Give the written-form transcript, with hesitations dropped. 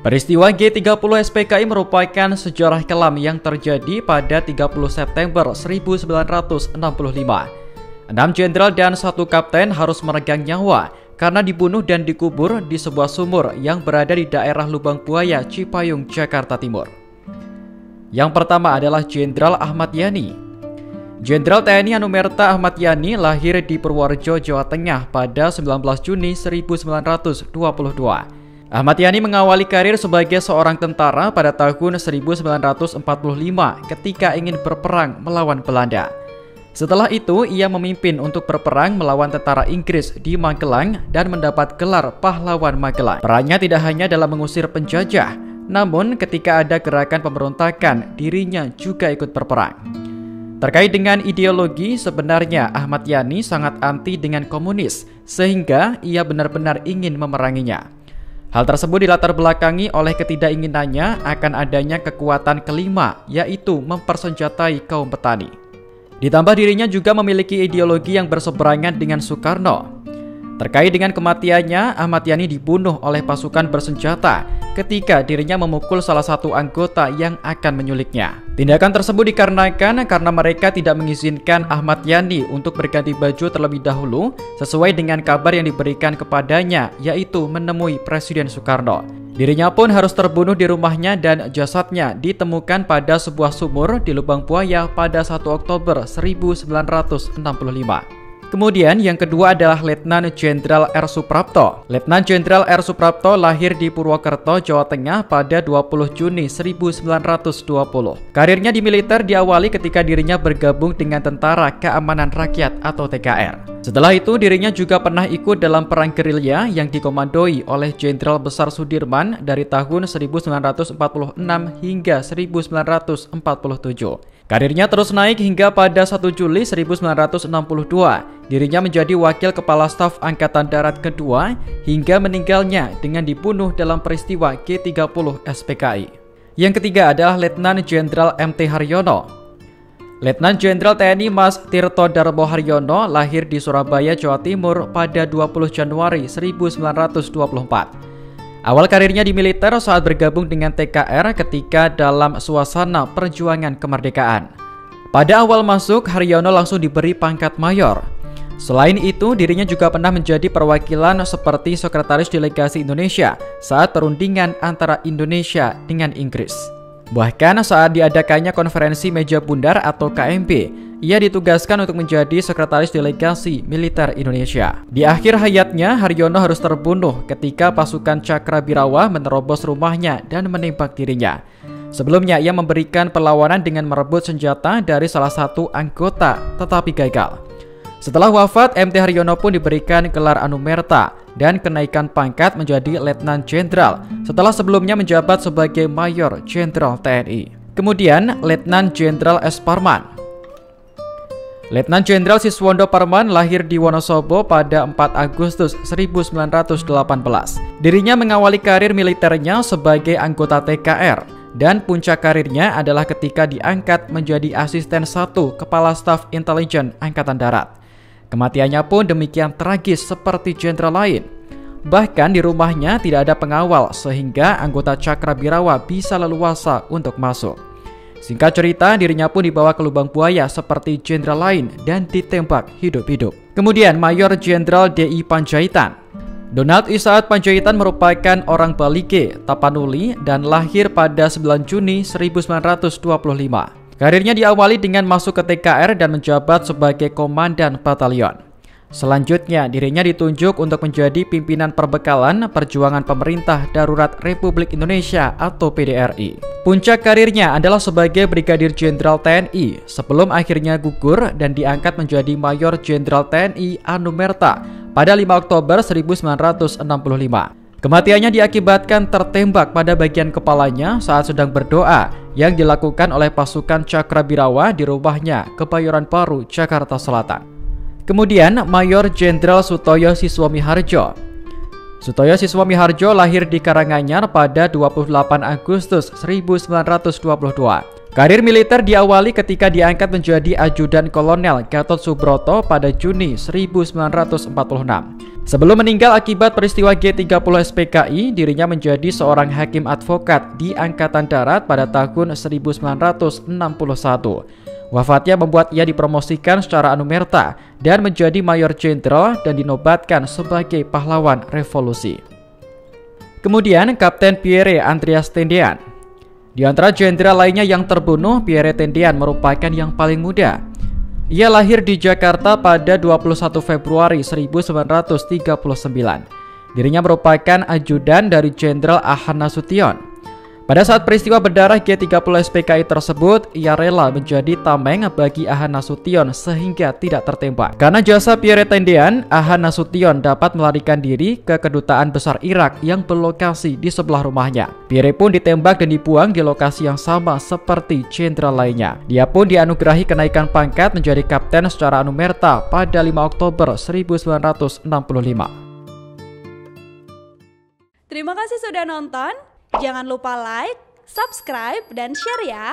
Peristiwa G30 SPKI merupakan sejarah kelam yang terjadi pada 30 September 1965. 6 jenderal dan 1 kapten harus meregang nyawa karena dibunuh dan dikubur di sebuah sumur yang berada di daerah Lubang Buaya, Cipayung, Jakarta Timur. Yang pertama adalah Jenderal Ahmad Yani. Jenderal TNI Anumerta Ahmad Yani lahir di Purworejo, Jawa Tengah pada 19 Juni 1922. Ahmad Yani mengawali karir sebagai seorang tentara pada tahun 1945 ketika ingin berperang melawan Belanda. Setelah itu, ia memimpin untuk berperang melawan tentara Inggris di Magelang dan mendapat gelar Pahlawan Magelang. Perannya tidak hanya dalam mengusir penjajah, namun ketika ada gerakan pemberontakan, dirinya juga ikut berperang. Terkait dengan ideologi, sebenarnya Ahmad Yani sangat anti dengan komunis, sehingga ia benar-benar ingin memeranginya. Hal tersebut dilatar belakangi oleh ketidakinginannya akan adanya kekuatan kelima, yaitu mempersenjatai kaum petani. Ditambah dirinya juga memiliki ideologi yang berseberangan dengan Soekarno. Terkait dengan kematiannya, Ahmad Yani dibunuh oleh pasukan bersenjata ketika dirinya memukul salah satu anggota yang akan menyuliknya. Tindakan tersebut dikarenakan karena mereka tidak mengizinkan Ahmad Yani untuk berganti baju terlebih dahulu sesuai dengan kabar yang diberikan kepadanya, yaitu menemui Presiden Soekarno. Dirinya pun harus terbunuh di rumahnya dan jasadnya ditemukan pada sebuah sumur di Lubang Buaya pada 1 Oktober 1965. Kemudian yang kedua adalah Letnan Jenderal R. Suprapto. Letnan Jenderal R. Suprapto lahir di Purwokerto, Jawa Tengah pada 20 Juni 1920. Karirnya di militer diawali ketika dirinya bergabung dengan Tentara Keamanan Rakyat atau TKR. Setelah itu dirinya juga pernah ikut dalam perang gerilya yang dikomandoi oleh Jenderal Besar Sudirman dari tahun 1946 hingga 1947. Karirnya terus naik hingga pada 1 Juli 1962, dirinya menjadi Wakil Kepala Staf Angkatan Darat kedua hingga meninggalnya dengan dibunuh dalam peristiwa G30 SPKI. Yang ketiga adalah Letnan Jenderal MT Haryono. Letnan Jenderal TNI Mas Tirto Darmo Haryono lahir di Surabaya, Jawa Timur pada 20 Januari 1924. Awal karirnya di militer saat bergabung dengan TKR ketika dalam suasana perjuangan kemerdekaan. Pada awal masuk, Haryono langsung diberi pangkat mayor. Selain itu, dirinya juga pernah menjadi perwakilan seperti Sekretaris Delegasi Indonesia saat perundingan antara Indonesia dengan Inggris. Bahkan saat diadakannya konferensi meja bundar atau KMB, ia ditugaskan untuk menjadi Sekretaris Delegasi Militer Indonesia. Di akhir hayatnya, Haryono harus terbunuh ketika pasukan Cakrabirawa menerobos rumahnya dan menembak dirinya. Sebelumnya, ia memberikan perlawanan dengan merebut senjata dari salah satu anggota, tetapi gagal. Setelah wafat, MT Haryono pun diberikan gelar Anumerta dan kenaikan pangkat menjadi Letnan Jenderal setelah sebelumnya menjabat sebagai Mayor Jenderal TNI. Kemudian, Letnan Jenderal S. Parman. Letnan Jenderal Siswondo Parman lahir di Wonosobo pada 4 Agustus 1918. Dirinya mengawali karir militernya sebagai anggota TKR dan puncak karirnya adalah ketika diangkat menjadi asisten 1 Kepala Staf Intelijen Angkatan Darat. Kematiannya pun demikian tragis seperti jenderal lain. Bahkan di rumahnya tidak ada pengawal sehingga anggota Cakrabirawa bisa leluasa untuk masuk. Singkat cerita, dirinya pun dibawa ke Lubang Buaya seperti jenderal lain dan ditembak hidup-hidup. Kemudian Mayor Jenderal D.I. Panjaitan. Donald Isaat Panjaitan merupakan orang Balige, Tapanuli dan lahir pada 9 Juni 1925. Karirnya diawali dengan masuk ke TKR dan menjabat sebagai Komandan Batalion. Selanjutnya, dirinya ditunjuk untuk menjadi pimpinan perbekalan Perjuangan Pemerintah Darurat Republik Indonesia atau PDRI. Puncak karirnya adalah sebagai Brigadir Jenderal TNI sebelum akhirnya gugur dan diangkat menjadi Mayor Jenderal TNI Anumerta pada 5 Oktober 1965. Kematiannya diakibatkan tertembak pada bagian kepalanya saat sedang berdoa yang dilakukan oleh pasukan Cakrabirawa di rumahnya Kebayoran Baru, Jakarta Selatan. Kemudian Mayor Jenderal Sutoyo Siswomiharjo. Sutoyo Siswomiharjo lahir di Karanganyar pada 28 Agustus 1922. Karir militer diawali ketika diangkat menjadi ajudan kolonel Gatot Subroto pada Juni 1946. Sebelum meninggal akibat peristiwa G30 SPKI, dirinya menjadi seorang hakim advokat di Angkatan Darat pada tahun 1961. Wafatnya membuat ia dipromosikan secara anumerta dan menjadi mayor jenderal dan dinobatkan sebagai pahlawan revolusi. Kemudian Kapten Pierre Andreas Tendean. Di antara jenderal lainnya yang terbunuh, Pierre Tendean merupakan yang paling muda. Ia lahir di Jakarta pada 21 Februari 1939. Dirinya merupakan ajudan dari Jenderal Ahan Nasution. Pada saat peristiwa berdarah G30 SPKI tersebut, ia rela menjadi tameng bagi Ahan Nasution sehingga tidak tertembak. Karena jasa Pierre Tendean, Ahan Nasution dapat melarikan diri ke kedutaan besar Irak yang berlokasi di sebelah rumahnya. Pierre pun ditembak dan dibuang di lokasi yang sama seperti jenderal lainnya. Dia pun dianugerahi kenaikan pangkat menjadi kapten secara anumerta pada 5 Oktober 1965. Terima kasih sudah nonton. Jangan lupa like, subscribe, dan share ya.